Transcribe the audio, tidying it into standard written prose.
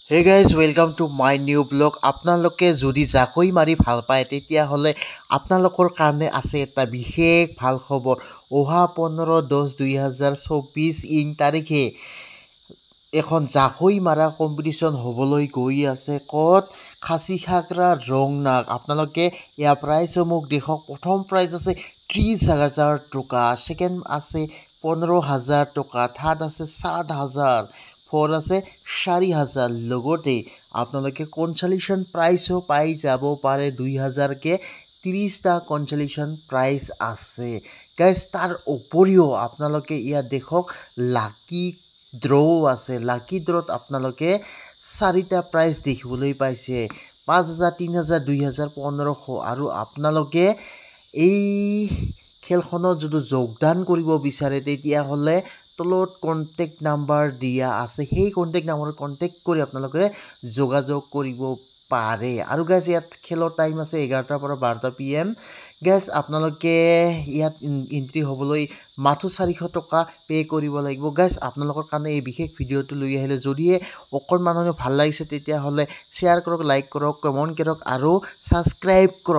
Hey guys, welcome to my new blog. আপোনালোকে যদি জাকৈ মাৰি ভাল পায় তেতিয়াহ'লে আপোনালোকৰ কাৰণে আছে এটা বিশেষ ভাল খবৰ। অহা 15-10-2024 তাৰিখে এখন জাকৈ মাৰা কম্পিটিশ্যন হ'বলৈ গৈ আছে ক'ত খাচীখাগৰা ৰংনাক। আপোনালোকে ইয়াৰ প্ৰাইজসমূহ দেখক। প্ৰথম প্ৰাইজ আছে 30,000 টকা, ছেকেণ্ড আছে 15,000 টকা, থাৰ্ড আছে 7,000, ফ'ৰ আছে 4,000। লগতে আপোনালোকে কনচলেশ্যন প্ৰাইজো পাই যাব পাৰে 2,000কে। 30টা কনচলেশ্যন প্ৰাইজ আছে গাইজ। তাৰ উপৰিও আপোনালোকে ইয়াত দেখক লাকি ড্ৰ' আছে। লাকি ড্ৰ'ত আপোনালোকে 4টা প্ৰাইজ দেখিবলৈ পাইছে, 5,000, 3,000, 2,000, 1,500। আৰু আপোনালোকে এই খেলখনত যদি যোগদান কৰিব বিচাৰে তেতিয়াহ'লে তলত কণ্টেক্ট নাম্বাৰ দিয়া আছে, সেই কণ্টেক্ট নাম্বাৰত কণ্টেক্ট কৰি আপোনালোকে যোগাযোগ কৰিব পাৰে। আৰু গাইজ ইয়াত খেলৰ টাইম আছে 11টাৰ পৰা 12টা PM। গাইজ আপোনালোকে ইয়াত এণ্ট্ৰি হ'বলৈ মাথো 400 টকা পে' কৰিব লাগিব। গাইজ আপোনালোকৰ কাৰণে এই বিশেষ ভিডিঅ'টো লৈ আহিলে। যদিহে অকণমান ভাল লাগিছে তেতিয়াহ'লে শ্বেয়াৰ কৰক, লাইক কৰক, কমেণ্ট কৰক আৰু ছাবস্ক্ৰাইব কৰক।